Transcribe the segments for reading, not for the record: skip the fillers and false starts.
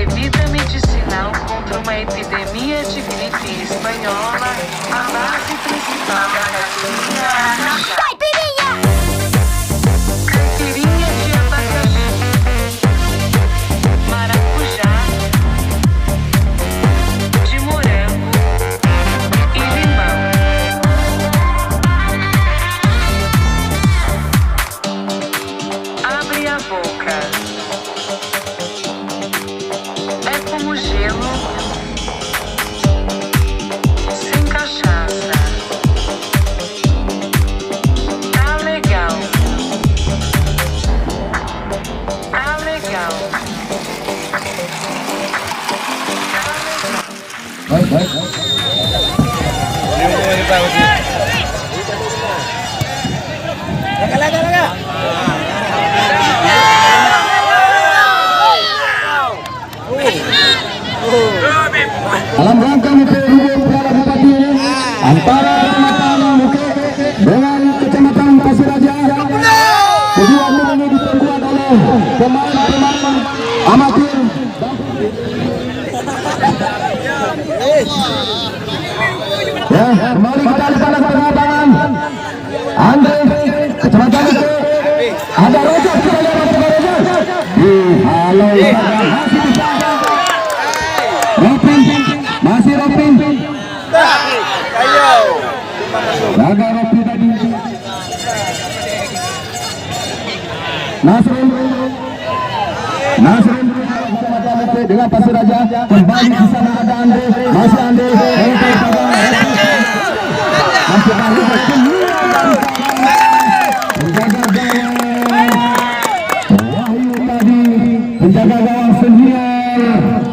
bebida medicinal contra uma epidemia de gripe espanhola, a base principal da caipirinha é caipirinha de abacaxi, maracujá, de morango e limão. Abre a boca. É como gelo sem cachaça. Tá legal. Tá legal. Dalam rangka memperebutkan Piala Bupati antara Kecamatan Muke dengan Kecamatan Pasir Raja, kedua tim ini diperkuat oleh pemain-pemain amatir. Ya, kembali kita lihat pertandingan Andre Kecamatan Muke, ada Roja, kita lihat Roja. Halo. Masih Ropi. Jaga Ropi tadi. Nasrul dengan Pasir Raja, kembali di sana ada Andre, masih Andre, masih Wahyu tadi penjaga gawang senior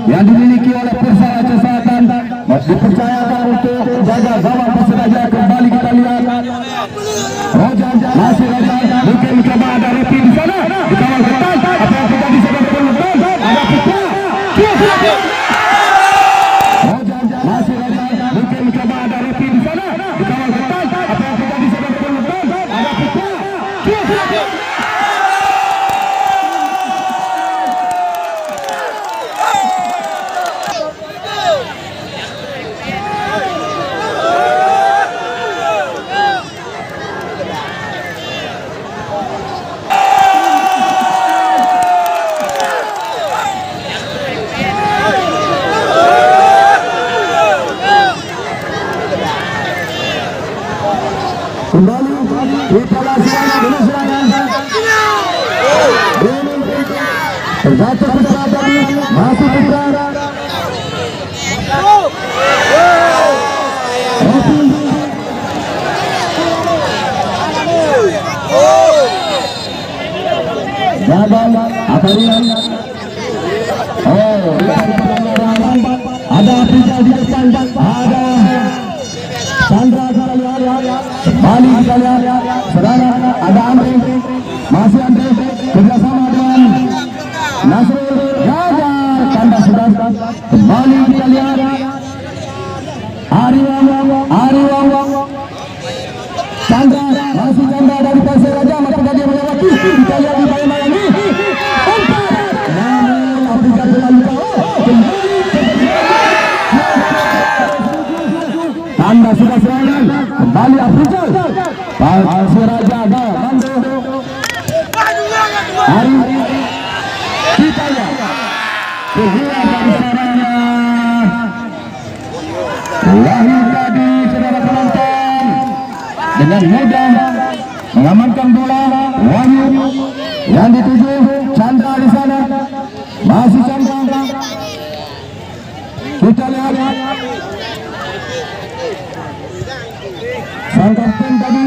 yang dimiliki oleh Persela Aceh Selatan, dipercayakan untuk jaga gawang Pasir Raja. Kembali kita lihat Roja, masih Roja, mungkin coba ada Repi di sana, dikawal ketat, apa yang terjadi sebagai penonton, ada Pita, Roja, masih Roja, mungkin coba ada Repi di sana, dikawal ketat, apa yang terjadi sebagai penonton, ada Pita, kembali kita langsung dengan serangan terjatuh Putra tadi, masih Putra Jabal Aparian. Ada Aprijal di depan, ada Chandra kita lihat, Bali kita lihat, saudara ada Andre, masih Andre kerjasama dengan Nasrul, jaga tanda sudah, kembali kita lihat Ari Wang, Chandra, masih Chandra dari Pasir Raja, maka dia melewati, kita lihat di bayang ini, namun Aprijal terlalu tanda sudah serangan, kembali Aprijal, Pasir Raja ada Mando, Ari, kita lihat keluar dari sarangnya Wahyu tadi, saudara penonton, dengan mudah mengamankan bola. Wahyu yang dituju Chandra di sana, masih Chandra, kita lihat sang kapten tadi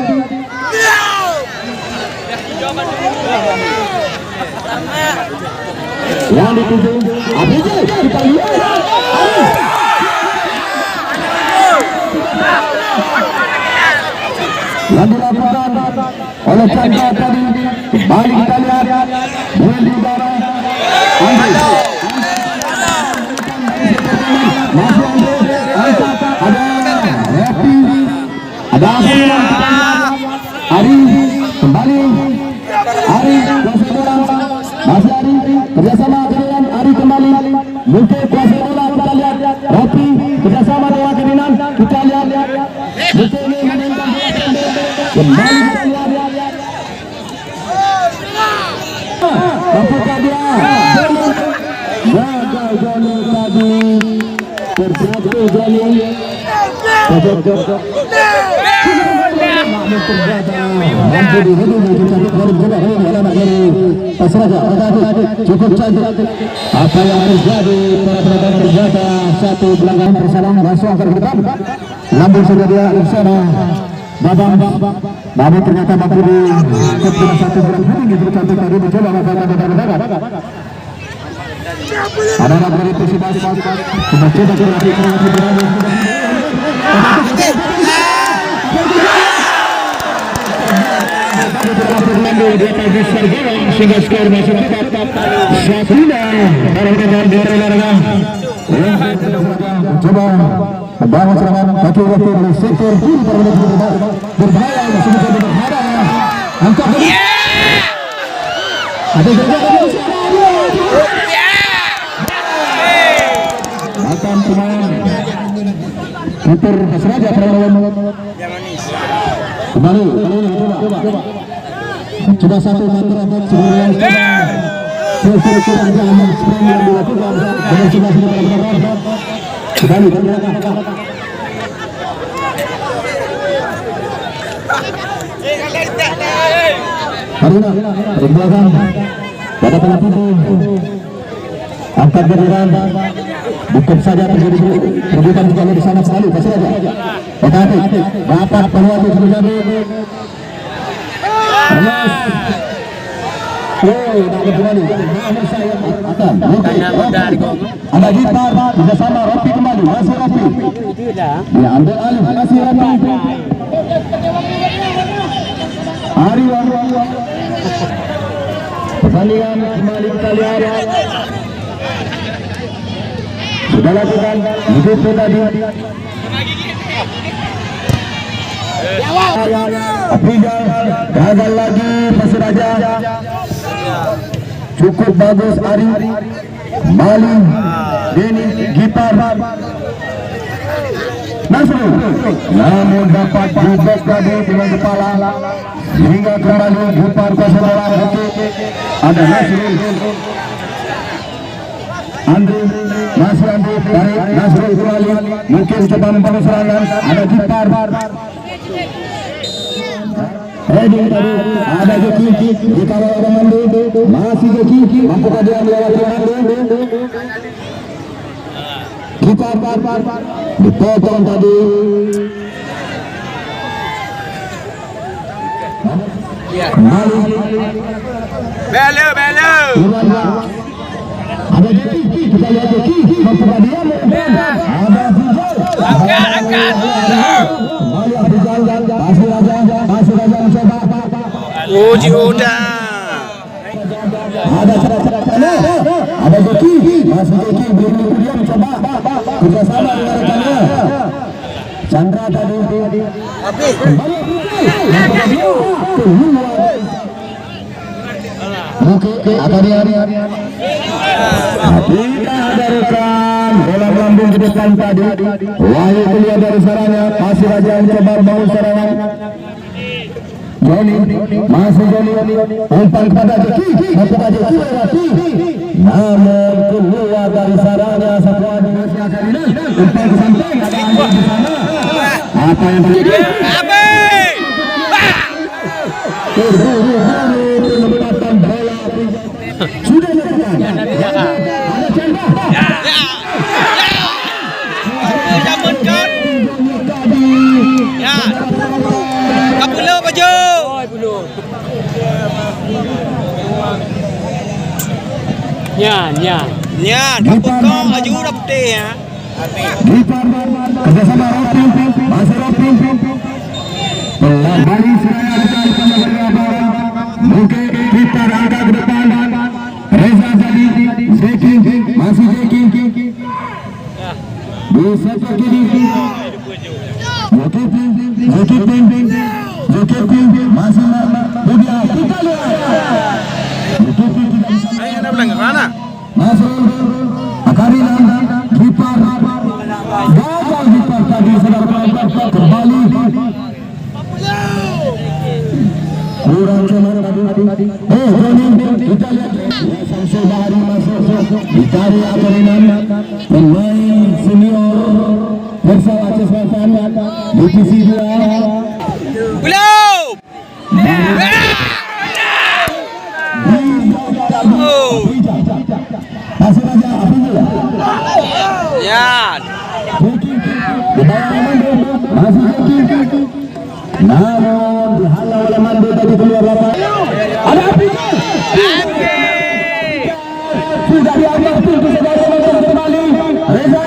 yang dituju Aprijal, kita lihat yang dilakukan oleh Chandra tadi. Kembali kita lihat duel di udara Andre, masih Andre, ada Repi, ada Ari, kembali Ari, masih Ari kerjasama dengan Ari kembali Mungkin kuasa bola kita lihat Ropi kerjasama dengan Kedinan kita lihat mungkin ini menentang kembali kita lihat apakah dia gagal Joni tadi terjatuh Joni terjatuh cukup cantik apa yang terjadi para terjadi satu pelanggaran kesalahan langsung akan ke depan lambung sudah dia bersama Babang ternyata mampu di keputusan satu berat tinggi cantik tadi mencoba mengatakan ada dari Persibas coba sehingga skor masuk Safina coba bangun serangan kaki waktu dari sektor kiri berbahaya masih bisa berhada angkat ada akan pemain Inter Pasraja kembali coba satu meter sebelum yang dilakukan dengan kembali Haruna belakang pada tengah pintu angkat giliran bukan saja terjadi perebutan juga di sana sekali pasti aja oke dapat peluang itu terjadi ada gitar bersama Ropi kembali masih Ropi ya ambil alih masih Ropi Ari pertandingan kembali kita lihat sudah lakukan begitu tadi Afrigal gagal lagi Persiraja cukup bagus Ari Mali Denny Gipar Nasrul namun dapat dibek tadi dengan kepala sehingga kembali Gipar kuasa bola ada Nasrul Andri masih Andri tarik Nasrul kembali mungkin coba membangun serangan ada Gipar heading tadi ada Joki dikawal oleh Mandi masih Joki mampukah dia melewati Mandi kita dipotong tadi kembali belo ada Joki kita lihat Joki mampukah dia ada angkat kembali Afrizal masih Raja mencoba uji udah ada ada Joki masih Joki belum dia mencoba kerjasama dengan rekannya Chandra tadi kembali Oke, apa dia? Tidak ada rekan bola melambung ke depan tadi Wahyu keluar dari sarangnya masih Raja mencoba bangun serangan Joni masih Joni umpan kepada Joki kepada Joki lewati namun keluar dari sarangnya satu Indonesia Karina umpan ke samping ada Andi di sana apa yang terjadi penempatan bola sudah dilakukan ada Chandra jamun kan ya kapula baju nya kapula aju dah putih ya kerjasama Ropi masih Ropi kembali serangan mungkin kita angkat ke depan Reza tadi Zeki masih Zeki bisa kiri Zeki masih Budia kita lihat Zeki tidak bisa ayo nak bilang ke mana masuk Akarina saudara penonton kembali. Kurang cepat tadi. Kita lihat Samsul Bahari masuk dicari Akarinan pemain senior Persela Aceh Selatan divisi 2. Belum. Masih saja Abdullah. Ya. Masih namun dihalau oleh Mando tadi keluar lapangan. Ada api. Sudah diambil pintu saudara kembali. Reza.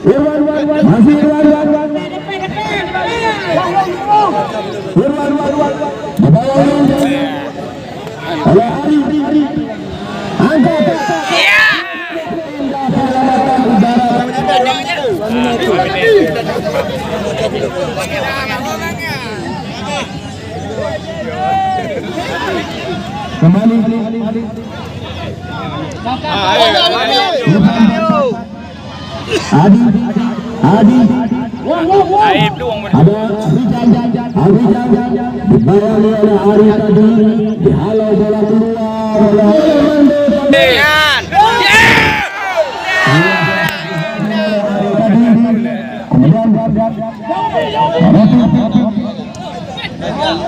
Irwan. Masih Irwan. Di bawah oleh Ari. Angkat. Kembali. Adi. Ada Rijal dibayang oleh Ari tadi, dihalau bola keluar oleh kemudian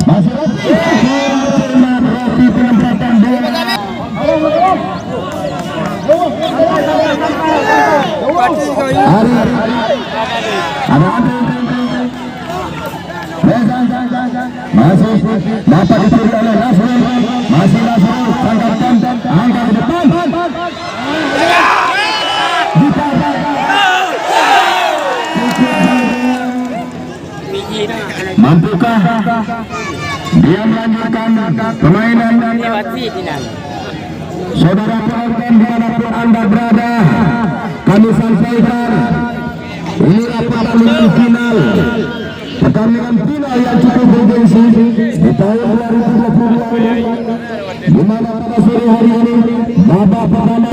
masih penempatan bola. Ari ada masih dapat dicuri oleh Nasrul. Masih Nasrul tangkapkan angkat ke depan. Mampukah dia melanjutkan permainan? Saudara penonton dimanapun Anda berada, kami sampaikan inilah pertandingan final. Pertandingan final yang cukup bergengsi di tahun 2022 di mana pada sore hari ini babak pertama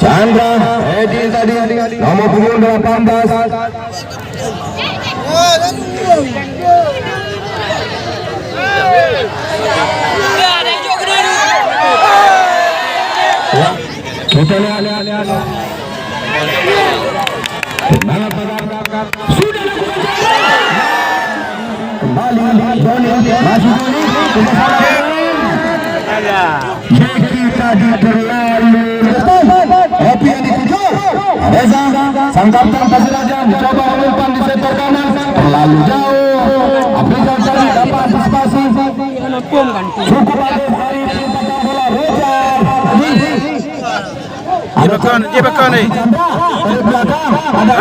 Chandra Edi tadi nomor punggung 18. Kita lihat sudah kembali Doni masih Jeki tadi terlalu Hopi yang dituju Reza sang kapten Pasir Raja mencoba umpan di sektor kanan terlalu jauh. Abrizal tadi dapat antisipasi cukup ada hari ini bola Reza Dia bakar ni. dari belakang ada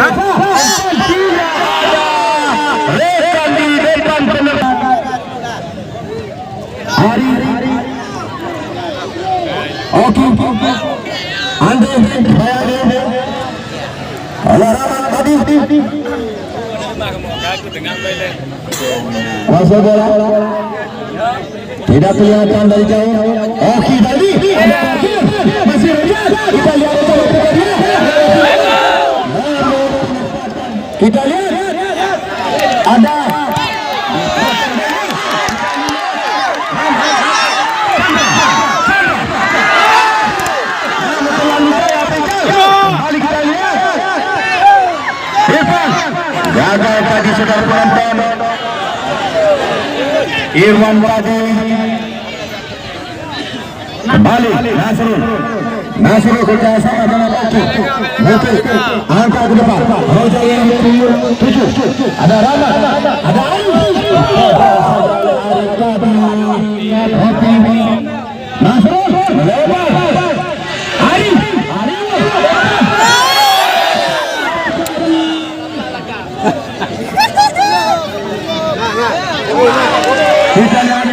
Reza di depan penerbangan Hari Oke Andre Alaran tadi masuk bola tidak kelihatan dari jauh. Oke tadi masih Raja. Kita lihat kita lihat ada gagal tadi saudara penonton. Irwan tadi kembali Nasrul kerjasama dengan Oki Mukil angkat ke depan Roja yang nomor 7 ada Rahmat ada Arif Nasrul lebar Arif kita lihat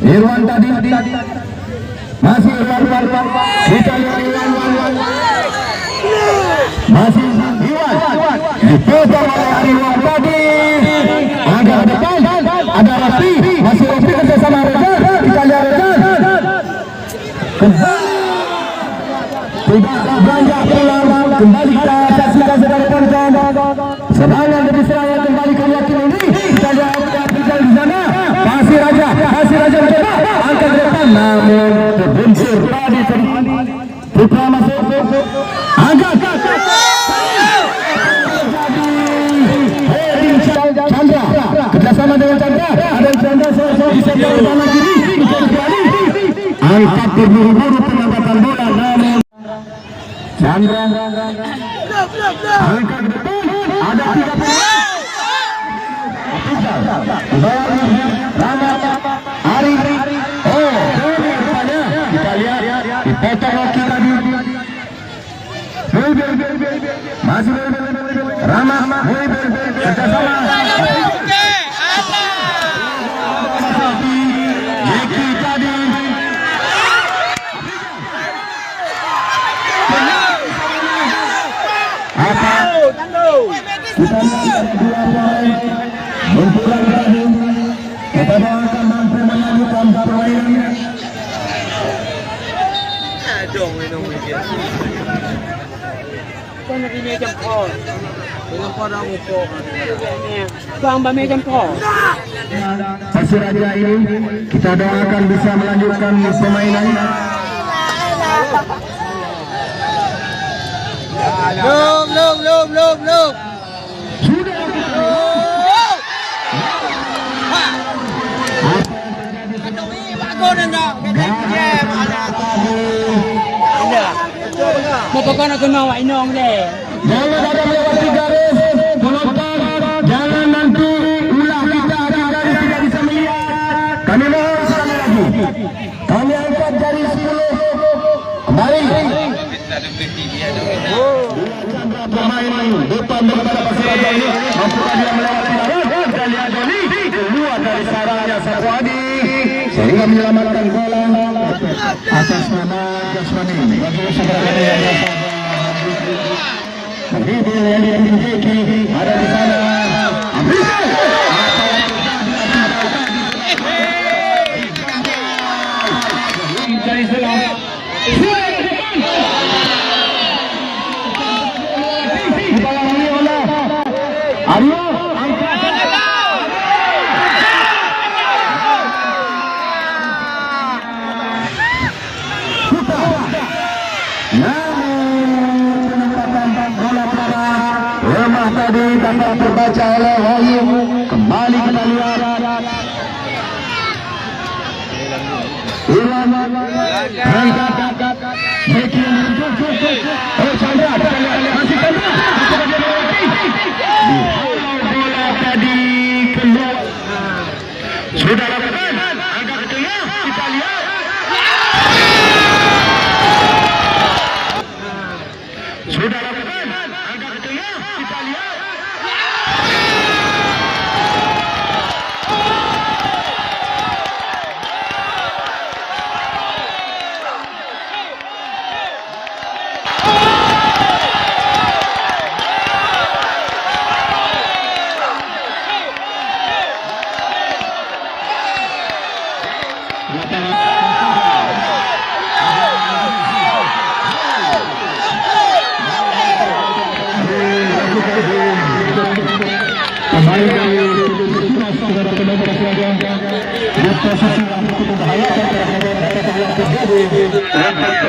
Irwan tadi masih Irwan kita lihat Irwan masih Irwan dipegang oleh Irwan tadi agak depan ada Rafi masih Rafi kerjasama Reza kita lihat Reza tidak beranjak pulang kembali kita saksikan sekarang serangan demi serangan kembali ke yakin ini kita lihat Afrika di sana masih Raja mencoba angkat ke depan namun terbentur tadi Putra masuk angkat Chandra kerjasama dengan Chandra ada Chandra di sebelah kanan kiri angkat terburu-buru penangkapan bola namun Chandra angkat ke depan ada 30 Rama Ari rupanya kita lihat dipotong Rocky tadi masih Rama kerjasama Jeki tadi apa kita lihat dua poin berpulang lagi kita doakan mampu melanjutkan permainan con đi mê chăm phò thì nó có đâu một chỗ con ba mê chăm phò Persiraja ini kita doakan bisa melanjutkan permainan lum mau pokoknya aku mau inong deh. Jangan ada melewati garis penonton, jangan nanti ulah kita di garis tidak bisa melihat. Kami mohon sekali lagi, kami angkat jari 10 kembali. Pemain depan daripada Persiraja ini mampukah dia melewati garis? Kita lihat Doni keluar dari sarangnya Sapuadi sehingga menyelamatkan bola atas nama Jasmani. Bagi saudara yang biasa Bibil yang dimiliki ada di sana. Dibalangi oleh Aryo. Tadi tanpa terbaca oleh Wahyu kembali kita lihat Irwan berangkat Beki Chandra kita lihat masih Chandra bola tadi keluar sudah lakukan angkat ke tengah kita lihat sudah lakukan angkat ke tengah kita lihat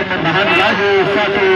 menahan lagi satu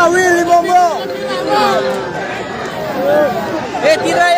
Willy Bombo. Tira